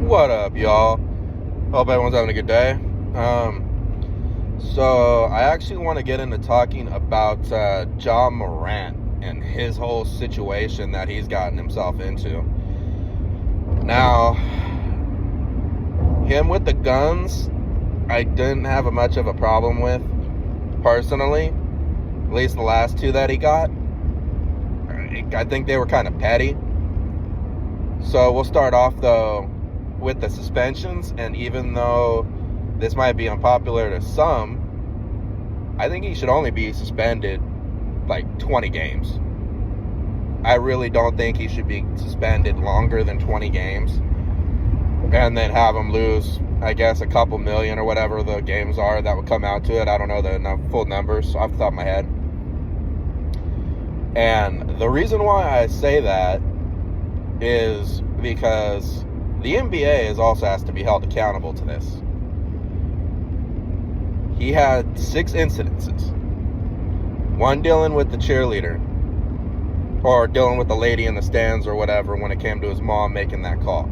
What up, y'all? Hope everyone's having a good day. So I actually want to get into talking about Ja Morant and his whole situation that he's gotten himself into. Now, him with the guns, I didn't have much of a problem with, personally. At least the last two that he got. I think they were kind of petty. So we'll start off, though, with the suspensions, and even though this might be unpopular to some, I think he should only be suspended like 20 games. I really don't think he should be suspended longer than 20 games and then have him lose, I guess, a couple million or whatever the games are that would come out to it. I don't know the full numbers off the top of my head. And the reason why I say that is because the NBA also has to be held accountable to this. He had 6 incidences. One dealing with the cheerleader, or dealing with the lady in the stands or whatever when it came to his mom making that call.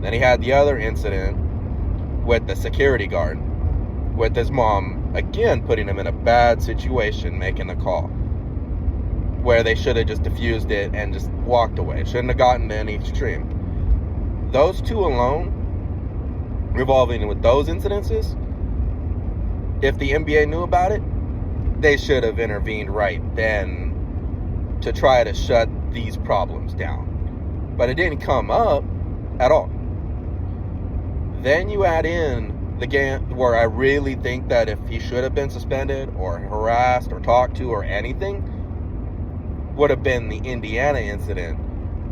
Then he had the other incident with the security guard, with his mom, again, putting him in a bad situation making the call, where they should have just diffused it and just walked away. Shouldn't have gotten to any extreme. Those two alone, revolving with those incidences, if the NBA knew about it, they should have intervened right then to try to shut these problems down. But it didn't come up at all. Then you add in the game where I really think that if he should have been suspended or harassed or talked to or anything, would have been the Indiana incident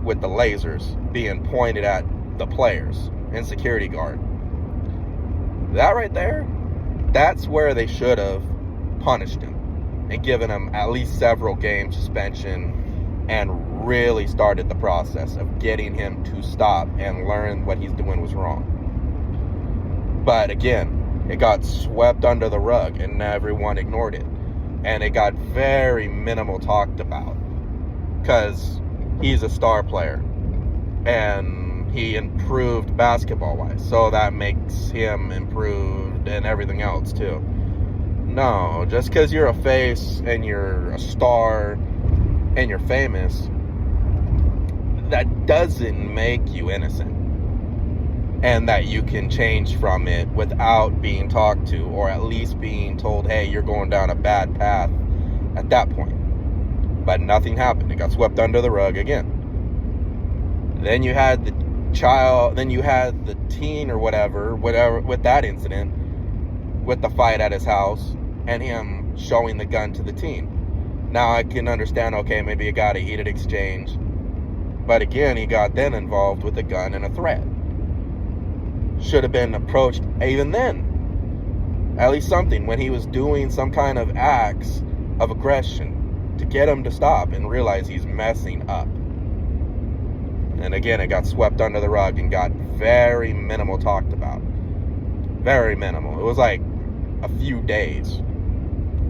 with the lasers being pointed at the players and security guard. That right there, that's where they should have punished him and given him at least several game suspension and really started the process of getting him to stop and learn what he's doing was wrong. But again, it got swept under the rug and everyone ignored it. And it got very minimal talked about because he's a star player and he improved basketball-wise, so that makes him improved and everything else too. No, just because you're a face and you're a star and you're famous, that doesn't make you innocent and that you can change from it without being talked to, or at least being told, hey, you're going down a bad path at that point. But nothing happened. It got swept under the rug again. Then you had the teen or whatever with that incident, with the fight at his house and him showing the gun to the teen. Now I can understand, okay, maybe you got a heated exchange, but again, he got then involved with a gun and a threat. Should have been approached even then, at least something, when he was doing some kind of acts of aggression, to get him to stop and realize he's messing up. And again, it got swept under the rug and got very minimal talked about. Very minimal. It was like a few days.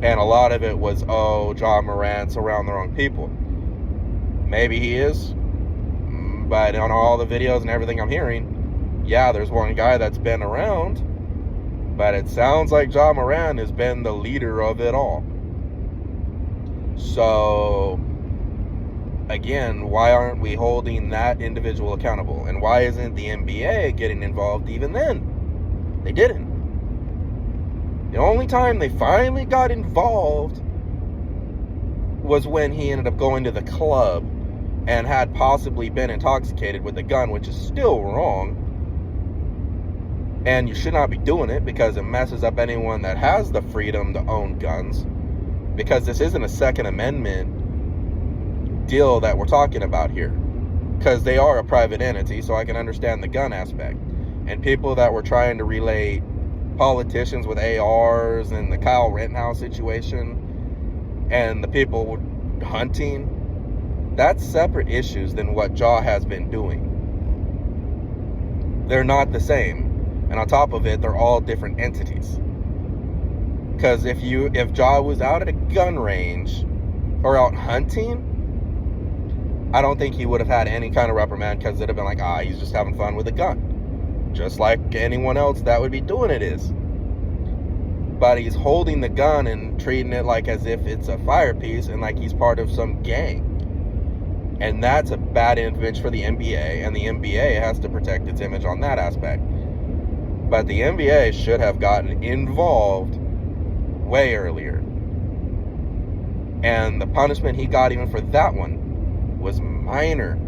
And a lot of it was, oh, Ja Morant's around the wrong people. Maybe he is. But on all the videos and everything I'm hearing, yeah, there's one guy that's been around. But it sounds like Ja Morant has been the leader of it all. So, again, why aren't we holding that individual accountable? And why isn't the NBA getting involved even then? They didn't. The only time they finally got involved was when he ended up going to the club and had possibly been intoxicated with a gun, which is still wrong. And you should not be doing it because it messes up anyone that has the freedom to own guns. Because this isn't a Second Amendment deal that we're talking about here. Because they are a private entity, so I can understand the gun aspect. And people that were trying to relate politicians with ARs and the Kyle Rittenhouse situation and the people hunting, that's separate issues than what Ja has been doing. They're not the same. And on top of it, they're all different entities. Because if Ja was out at a gun range or out hunting, I don't think he would have had any kind of reprimand, because it'd have been like, he's just having fun with a gun. just like anyone else that would be doing it is. But he's holding the gun and treating it like as if it's a fire piece and like he's part of some gang. And that's a bad image for the NBA, and the NBA has to protect its image on that aspect. But the NBA should have gotten involved way earlier. And the punishment he got even for that one was minor.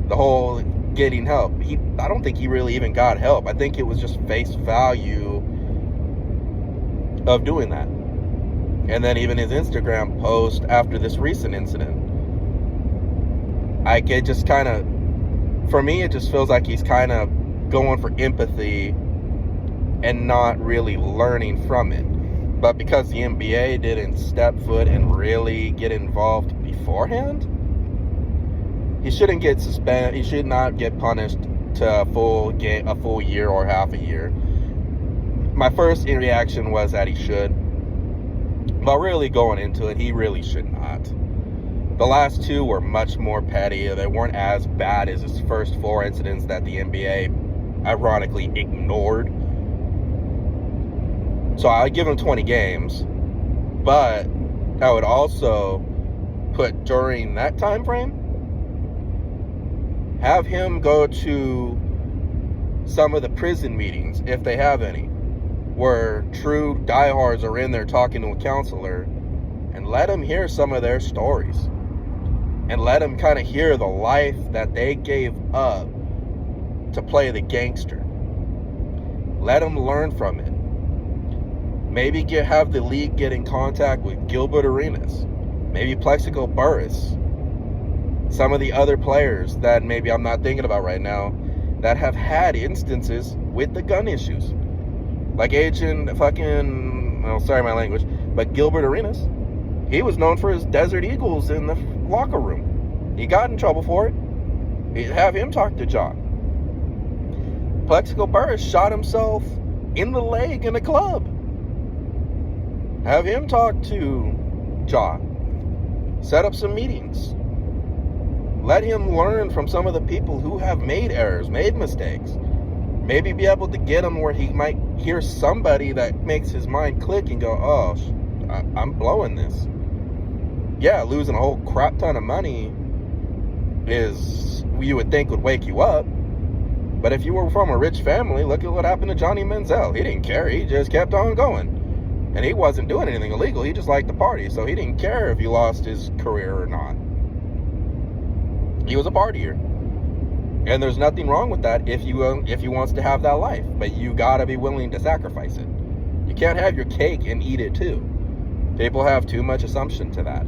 The whole getting help, I don't think he really even got help. I think it was just face value of doing that. And then even his Instagram post after this recent incident, it just kind of, for me, it just feels like he's kind of going for empathy and not really learning from it. But because the NBA didn't step foot and really get involved beforehand, he shouldn't get suspended. He should not get punished to a full year or half a year. My first reaction was that he should, but really going into it, he really should not. The last two were much more petty. They weren't as bad as his first 4 incidents that the NBA ironically ignored. So I'd give him 20 games, but I would also put during that time frame, have him go to some of the prison meetings, if they have any, where true diehards are in there talking to a counselor, and let him hear some of their stories. And let him kind of hear the life that they gave up to play the gangster. Let him learn from it. Maybe have the league get in contact with Gilbert Arenas. Maybe Plexico Burris. Some of the other players that maybe I'm not thinking about right now that have had instances with the gun issues. Like Agent sorry my language, but Gilbert Arenas. He was known for his Desert Eagles in the locker room. He got in trouble for it. Have him talk to John. Plexico Burris shot himself in the leg in a club. Have him talk to John. Set up some meetings. Let him learn from some of the people who have made errors, made mistakes. Maybe be able to get him where he might hear somebody that makes his mind click and go, oh, I'm blowing this. Yeah, losing a whole crap ton of money is, you would think, would wake you up. But if you were from a rich family, look at what happened to Johnny Manziel. He didn't care. He just kept on going. And he wasn't doing anything illegal. He just liked the party. So he didn't care if he lost his career or not. He was a partier. And there's nothing wrong with that if he wants to have that life. But you got to be willing to sacrifice it. You can't have your cake and eat it too. People have too much assumption to that.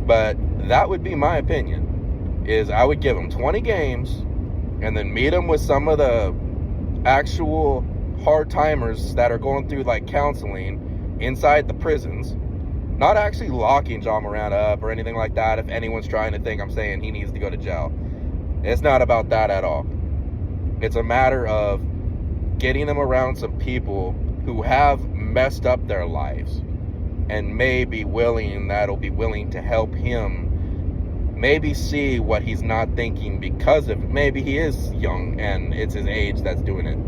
But that would be my opinion, is I would give him 20 games and then meet him with some of the actual hard timers that are going through like counseling inside the prisons. Not actually locking John Morant up or anything like that if anyone's trying to think I'm saying he needs to go to jail. It's not about that at all. It's a matter of getting him around some people who have messed up their lives and that'll be willing to help him maybe see what he's not thinking because of maybe he is young and it's his age that's doing it.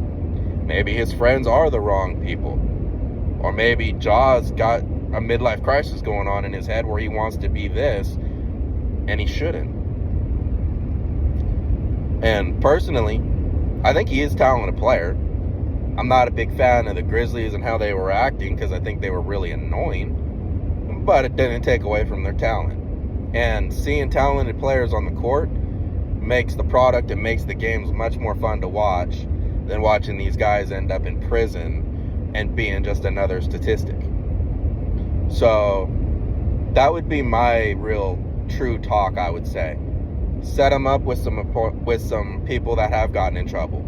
Maybe his friends are the wrong people. Or maybe Ja's got a midlife crisis going on in his head where he wants to be this and he shouldn't. And personally, I think he is a talented player. I'm not a big fan of the Grizzlies and how they were acting because I think they were really annoying, but it didn't take away from their talent. And seeing talented players on the court makes the product and makes the games much more fun to watch than watching these guys end up in prison and being just another statistic. So that would be my real true talk, I would say. Set them up with some people that have gotten in trouble.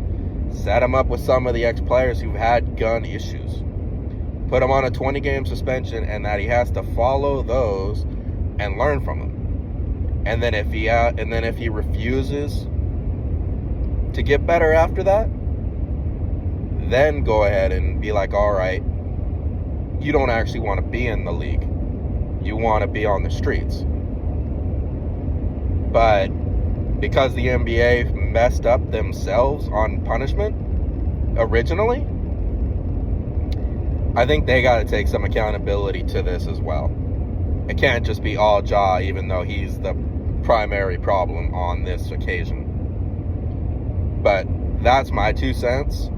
Set him up with some of the ex-players who've had gun issues. Put him on a 20-game suspension, and that he has to follow those and learn from them. And then if he refuses to get better after that, then go ahead and be like, all right, you don't actually want to be in the league. You want to be on the streets. But because the NBA messed up themselves on punishment originally, I think they got to take some accountability to this as well. It can't just be all Ja, even though he's the primary problem on this occasion. But that's my 2 cents.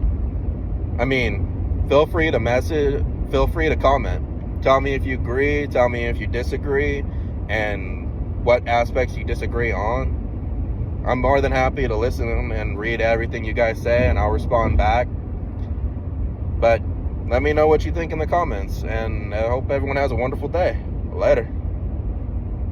I mean, feel free to comment. Tell me if you agree, tell me if you disagree, and what aspects you disagree on. I'm more than happy to listen and read everything you guys say, and I'll respond back. But let me know what you think in the comments, and I hope everyone has a wonderful day. Later.